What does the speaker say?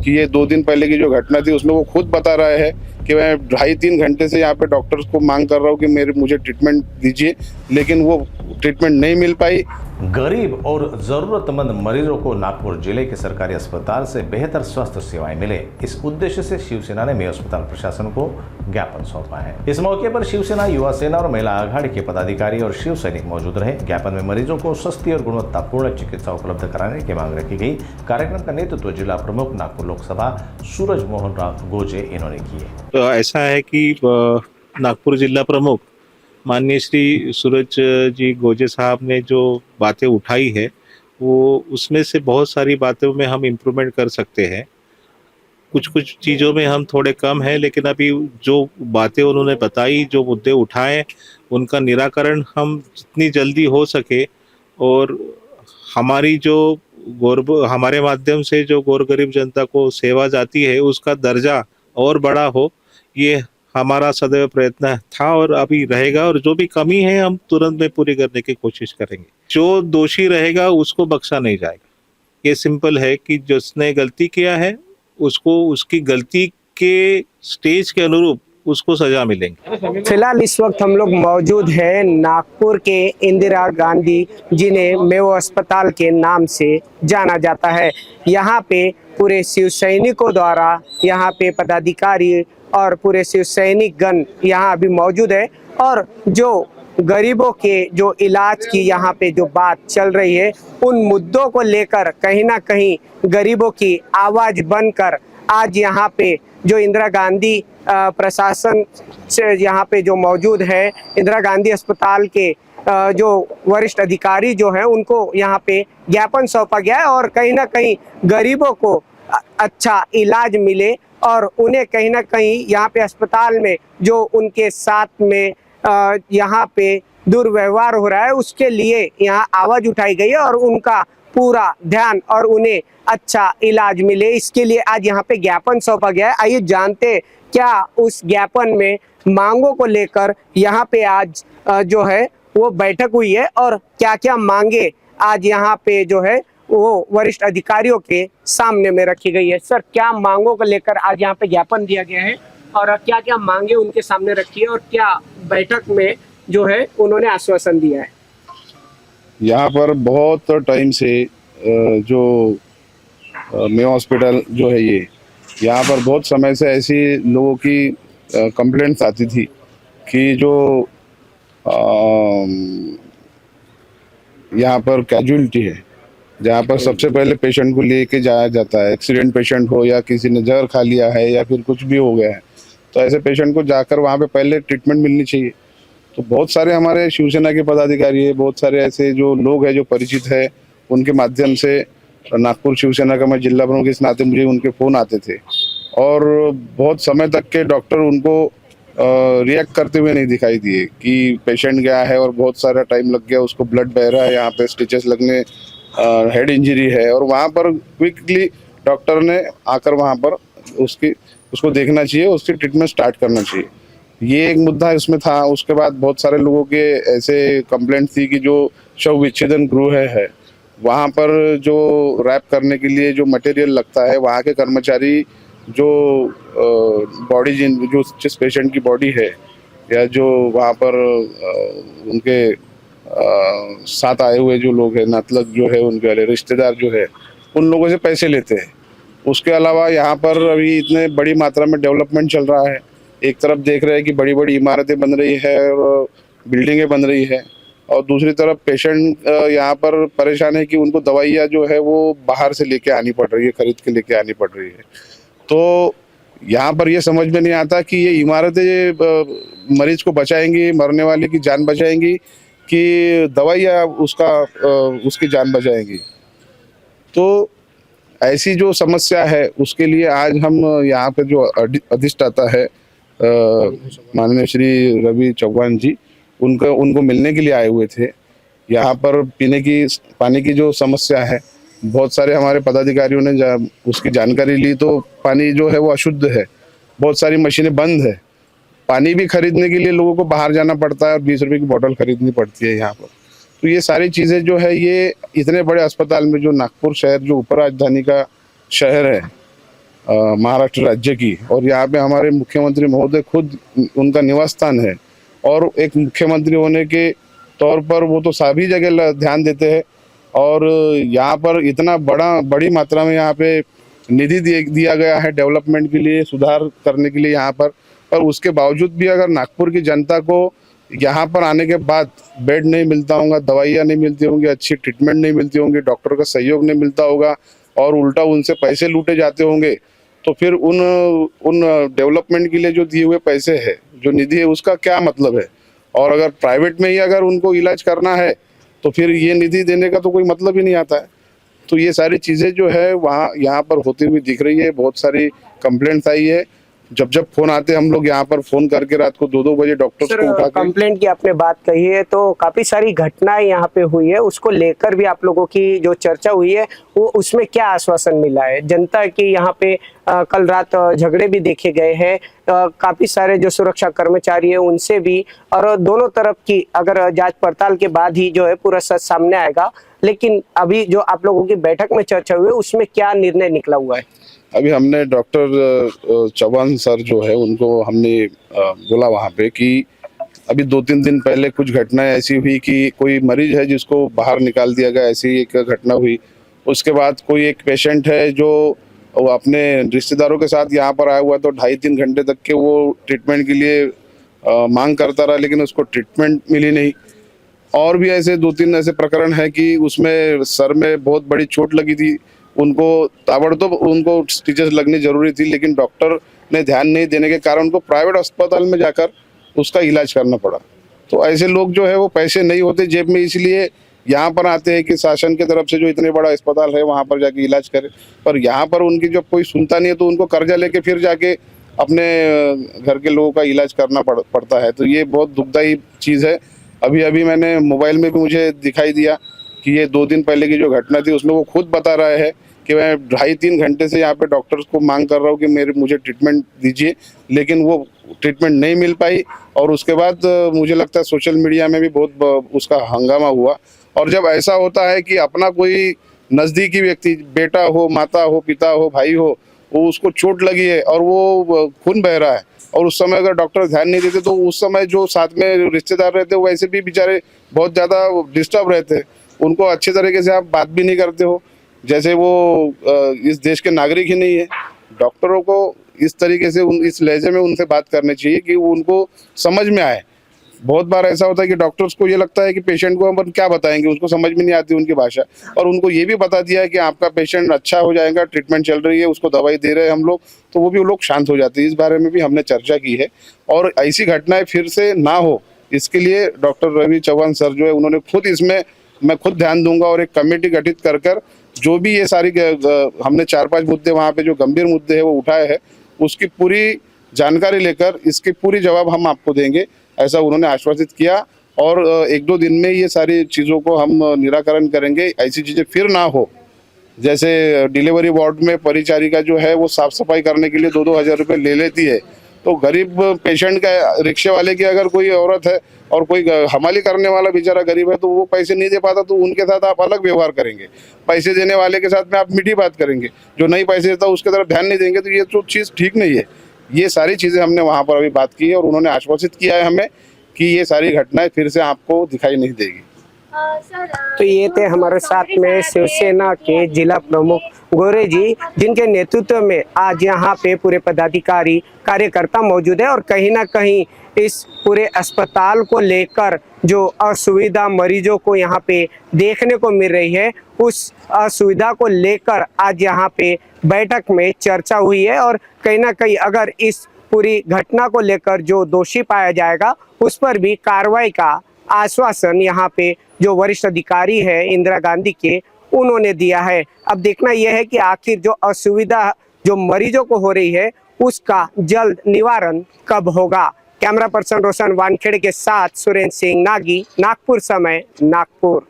कि ये 2 दिन पहले की जो घटना थी उसमें वो खुद बता रहा है कि मैं 2.5-3 घंटे से यहाँ पे डॉक्टर्स को मांग कर रहा हूँ कि मुझे ट्रीटमेंट दीजिए, लेकिन वो ट्रीटमेंट नहीं मिल पाई। गरीब और जरूरतमंद मरीजों को नागपुर जिले के सरकारी अस्पताल से बेहतर स्वास्थ्य सेवाएं मिले, इस उद्देश्य से शिवसेना ने मेयो अस्पताल प्रशासन को ज्ञापन सौंपा है। इस मौके पर शिवसेना, युवा सेना और महिला आघाड़ी के पदाधिकारी और शिव सैनिक मौजूद रहे। ज्ञापन में मरीजों को सस्ती और गुणवत्तापूर्ण चिकित्सा उपलब्ध कराने की मांग रखी गई। कार्यक्रम का नेतृत्व जिला प्रमुख नागपुर लोकसभा सूरज मोहन राव गोजे इन्होंने किए। तो ऐसा है कि नागपुर जिला प्रमुख माननीय श्री सूरज जी गोजे साहब ने जो बातें उठाई है वो उसमें से बहुत सारी बातों में हम इम्प्रूवमेंट कर सकते हैं। कुछ चीज़ों में हम थोड़े कम हैं, लेकिन अभी जो बातें उन्होंने बताई, जो मुद्दे उठाए, उनका निराकरण हम जितनी जल्दी हो सके और हमारी जो हमारे माध्यम से जो गौर गरीब जनता को सेवा जाती है उसका दर्जा और बड़ा हो, ये हमारा सदैव प्रयत्न था और अभी रहेगा। और जो भी कमी है हम तुरंत में पूरी करने की कोशिश करेंगे। जो दोषी रहेगा उसको बख्शा नहीं जाएगा। ये सिंपल है कि जिसने गलती किया है उसको उसकी गलती के स्टेज के अनुरूप उसको सजा मिलेंगे। फिलहाल इस वक्त हम लोग मौजूद हैं नागपुर के इंदिरा गांधी, जिन्हें मेयो अस्पताल के नाम से जाना जाता है। यहाँ पे पूरे शिव सैनिकों द्वारा, यहाँ पे पदाधिकारी और पूरे शिव सैनिक गण यहाँ अभी मौजूद है और जो गरीबों के जो इलाज की यहाँ पे जो बात चल रही है, उन मुद्दों को लेकर कहीं ना कहीं गरीबों की आवाज बनकर आज यहाँ पे जो इंदिरा गांधी प्रशासन से यहाँ पे जो मौजूद है, इंदिरा गांधी अस्पताल के जो वरिष्ठ अधिकारी जो है उनको यहाँ पे ज्ञापन सौंपा गया है और कहीं ना कहीं गरीबों को अच्छा इलाज मिले और उन्हें कहीं ना कहीं यहाँ पे अस्पताल में जो उनके साथ में यहाँ पे दुर्व्यवहार हो रहा है उसके लिए यहाँ आवाज उठाई गई है और उनका पूरा ध्यान और उन्हें अच्छा इलाज मिले, इसके लिए आज यहाँ पे ज्ञापन सौंपा गया है। आइए जानते क्या उस ज्ञापन में मांगों को लेकर यहाँ पे आज जो है वो बैठक हुई है और क्या क्या मांगे आज यहाँ पे जो है वो वरिष्ठ अधिकारियों के सामने में रखी गई है। सर, क्या मांगों को लेकर आज यहाँ पे ज्ञापन दिया गया है और क्या क्या मांगे उनके सामने रखी है और क्या बैठक में जो है उन्होंने आश्वासन दिया है? यहाँ पर बहुत टाइम से जो मेयो हॉस्पिटल जो है ये, यहाँ पर बहुत समय से ऐसी लोगों की कंप्लेंट्स आती थी कि जो यहाँ पर कैजुअलिटी है, जहाँ पर सबसे पहले पेशेंट को लेके जाया जाता है, एक्सीडेंट पेशेंट हो या किसी ने जहर खा लिया है या फिर कुछ भी हो गया है, तो ऐसे पेशेंट को जाकर वहाँ पे पहले ट्रीटमेंट मिलनी चाहिए। तो बहुत सारे हमारे शिवसेना के पदाधिकारी है, बहुत सारे ऐसे जो लोग हैं जो परिचित है, उनके माध्यम से नागपुर शिवसेना का मैं जिला प्रमुख इस नाते मुझे उनके फ़ोन आते थे और बहुत समय तक के डॉक्टर उनको रिएक्ट करते हुए नहीं दिखाई दिए कि पेशेंट गया है और बहुत सारा टाइम लग गया, उसको ब्लड बह रहा है, यहाँ पे स्टिचेस लगने, हेड इंजरी है और वहाँ पर क्विकली डॉक्टर ने आकर वहाँ पर उसको देखना चाहिए, उसकी ट्रीटमेंट स्टार्ट करना चाहिए। ये एक मुद्दा इसमें था। उसके बाद बहुत सारे लोगों के ऐसे कंप्लेंट थी कि जो शव विच्छेदन गृह है वहाँ पर जो रैप करने के लिए जो मटेरियल लगता है, वहाँ के कर्मचारी जो बॉडी जो जिस पेशेंट की बॉडी है या जो वहाँ पर उनके साथ आए हुए जो लोग हैं, मतलब जो है उनके वाले रिश्तेदार जो है, उन लोगों से पैसे लेते हैं। उसके अलावा यहाँ पर अभी इतने बड़ी मात्रा में डेवलपमेंट चल रहा है। एक तरफ देख रहे हैं कि बड़ी बड़ी इमारतें बन रही है और बिल्डिंगें बन रही है और दूसरी तरफ पेशेंट यहाँ पर परेशान है कि उनको दवाइयाँ जो है वो बाहर से लेके आनी पड़ रही है, खरीद के लेके आनी पड़ रही है। तो यहाँ पर ये समझ में नहीं आता कि ये इमारतें मरीज को बचाएंगी, मरने वाले की जान बचाएंगी कि दवाइयाँ उसकी जान बचाएंगी। तो ऐसी जो समस्या है उसके लिए आज हम यहाँ पे जो अधिष्ठाता है माननीय श्री रवि चौहान जी, उनको मिलने के लिए आए हुए थे। यहाँ पर पानी की जो समस्या है, बहुत सारे हमारे पदाधिकारियों ने उसकी जानकारी ली तो पानी जो है वो अशुद्ध है, बहुत सारी मशीनें बंद है, पानी भी खरीदने के लिए लोगों को बाहर जाना पड़ता है और 20 रुपए की बोतल खरीदनी पड़ती है यहाँ पर। तो ये सारी चीज़ें जो है ये इतने बड़े अस्पताल में, जो नागपुर शहर जो उप राजधानी का शहर है, महाराष्ट्र राज्य की, और यहाँ पे हमारे मुख्यमंत्री महोदय खुद उनका निवास स्थान है, और एक मुख्यमंत्री होने के तौर पर वो तो सभी जगह ध्यान देते हैं, और यहाँ पर इतना बड़ी मात्रा में यहाँ पे निधि दिया गया है डेवलपमेंट के लिए, सुधार करने के लिए यहाँ पर उसके बावजूद भी अगर नागपुर की जनता को यहाँ पर आने के बाद बेड नहीं मिलता होगा, दवाइयाँ नहीं मिलती होंगी, अच्छी ट्रीटमेंट नहीं मिलती होंगी, डॉक्टर का सहयोग नहीं मिलता होगा, और उल्टा उनसे पैसे लूटे जाते होंगे, तो फिर उन डेवलपमेंट के लिए जो दिए हुए पैसे है, जो निधि है, उसका क्या मतलब है। और अगर प्राइवेट में ही अगर उनको इलाज करना है तो फिर ये निधि देने का तो कोई मतलब ही नहीं आता है। तो ये सारी चीज़ें जो है वहाँ यहाँ पर होती हुई दिख रही है। बहुत सारी कंप्लेंट्स आई है, जब फोन आते हम लोग यहाँ पर फोन करके रात को 2-2 बजे डॉक्टर्स को उठा के। कंप्लेंट की आपने बात कही है, तो काफी सारी घटनाएं यहाँ पे हुई है, उसको लेकर भी आप लोगों की जो चर्चा हुई है वो उसमें क्या आश्वासन मिला है जनता की? यहाँ पे कल रात झगड़े भी देखे गए हैं, काफी सारे जो सुरक्षा कर्मचारी है उनसे भी, और दोनों तरफ की अगर जांच पड़ताल के बाद ही जो है पूरा सच सामने आएगा। लेकिन अभी जो आप लोगों की बैठक में चर्चा हुई है उसमें क्या निर्णय निकला हुआ है? अभी हमने डॉक्टर चौहान सर जो है उनको हमने बोला वहाँ पे कि अभी 2-3 दिन पहले कुछ घटनाएं ऐसी हुई कि कोई मरीज है जिसको बाहर निकाल दिया गया, ऐसी एक घटना हुई। उसके बाद कोई एक पेशेंट है जो वो अपने रिश्तेदारों के साथ यहाँ पर आया हुआ, तो 2.5-3 घंटे तक के वो ट्रीटमेंट के लिए मांग करता रहा, लेकिन उसको ट्रीटमेंट मिली नहीं। और भी ऐसे 2-3 ऐसे प्रकरण है कि उसमें सर में बहुत बड़ी चोट लगी थी, उनको ताबड़तोड़ उनको स्टिचेस लगनी जरूरी थी, लेकिन डॉक्टर ने ध्यान नहीं देने के कारण उनको प्राइवेट अस्पताल में जाकर उसका इलाज करना पड़ा। तो ऐसे लोग जो है वो पैसे नहीं होते जेब में, इसलिए यहाँ पर आते हैं कि शासन की तरफ से जो इतने बड़ा अस्पताल है वहाँ पर जाके इलाज करें, पर यहाँ पर उनकी जब कोई सुनता नहीं है तो उनको कर्जा लेके फिर जाके अपने घर के लोगों का इलाज करना पड़ता है। तो ये बहुत दुखदायी चीज़ है। अभी मैंने मोबाइल में भी मुझे दिखाई दिया कि ये 2 दिन पहले की जो घटना थी उसमें वो खुद बता रहे हैं कि मैं 2.5-3 घंटे से यहाँ पे डॉक्टर्स को मांग कर रहा हूँ कि मुझे ट्रीटमेंट दीजिए, लेकिन वो ट्रीटमेंट नहीं मिल पाई। और उसके बाद मुझे लगता है सोशल मीडिया में भी बहुत उसका हंगामा हुआ। और जब ऐसा होता है कि अपना कोई नज़दीकी व्यक्ति, बेटा हो, माता हो, पिता हो, भाई हो, वो उसको चोट लगी है और वो खून बह रहा है, और उस समय अगर डॉक्टर ध्यान नहीं देते तो उस समय जो साथ में रिश्तेदार रहते हैं वैसे भी बेचारे बहुत ज़्यादा डिस्टर्ब रहते हैं, उनको अच्छे तरीके से आप बात भी नहीं करते हो, जैसे वो इस देश के नागरिक ही नहीं है। डॉक्टरों को इस तरीके से इस लहजे में उनसे बात करनी चाहिए कि वो उनको समझ में आए। बहुत बार ऐसा होता है कि डॉक्टर्स को ये लगता है कि पेशेंट को हम क्या बताएंगे, उसको समझ में नहीं आती उनकी भाषा, और उनको ये भी बता दिया है कि आपका पेशेंट अच्छा हो जाएगा, ट्रीटमेंट चल रही है, उसको दवाई दे रहे हैं हम लोग, तो वो भी लोग शांत हो जाते हैं। इस बारे में भी हमने चर्चा की है, और ऐसी घटनाएं फिर से ना हो इसके लिए डॉक्टर रवि चौहान सर जो है उन्होंने खुद इसमें मैं खुद ध्यान दूंगा, और एक कमेटी गठित कर जो भी ये सारी हमने 4-5 मुद्दे वहाँ पे जो गंभीर मुद्दे हैं वो उठाए हैं, उसकी पूरी जानकारी लेकर इसकी पूरी जवाब हम आपको देंगे, ऐसा उन्होंने आश्वासित किया। और 1-2 दिन में ये सारी चीज़ों को हम निराकरण करेंगे, ऐसी चीज़ें फिर ना हो। जैसे डिलीवरी वार्ड में परिचारिका जो है वो साफ सफाई करने के लिए 2-2 हज़ार रुपये ले लेती है, तो गरीब पेशेंट का, रिक्शे वाले की अगर कोई औरत है और कोई हमाली करने वाला बेचारा गरीब है तो वो पैसे नहीं दे पाता, तो उनके साथ आप अलग व्यवहार करेंगे। पैसे देने वाले के साथ में आप मीठी बात करेंगे, जो नहीं पैसे देता उसके तरफ ध्यान नहीं देंगे, तो ये तो चीज़ ठीक नहीं है। ये सारी चीज़ें हमने वहाँ पर अभी बात की है, और उन्होंने आश्वासित किया है हमें कि ये सारी घटनाएं फिर से आपको दिखाई नहीं देगी। तो ये थे हमारे साथ में शिवसेना के जिला प्रमुख गोरे जी, जिनके नेतृत्व में आज यहाँ पे पूरे पदाधिकारी कार्यकर्ता मौजूद है, और कहीं ना कहीं इस पूरे अस्पताल को लेकर जो असुविधा मरीजों को यहाँ पे देखने को मिल रही है, उस असुविधा को लेकर आज यहाँ पे बैठक में चर्चा हुई है। और कहीं ना कहीं अगर इस पूरी घटना को लेकर जो दोषी पाया जाएगा उस पर भी कार्रवाई का आश्वासन यहाँ पे जो वरिष्ठ अधिकारी है इंदिरा गांधी के, उन्होंने दिया है। अब देखना यह है कि आखिर जो असुविधा जो मरीजों को हो रही है उसका जल्द निवारण कब होगा। कैमरा पर्सन रोशन वानखेड़े के साथ सुरेंद्र सिंह नागी, नागपुर समय, नागपुर।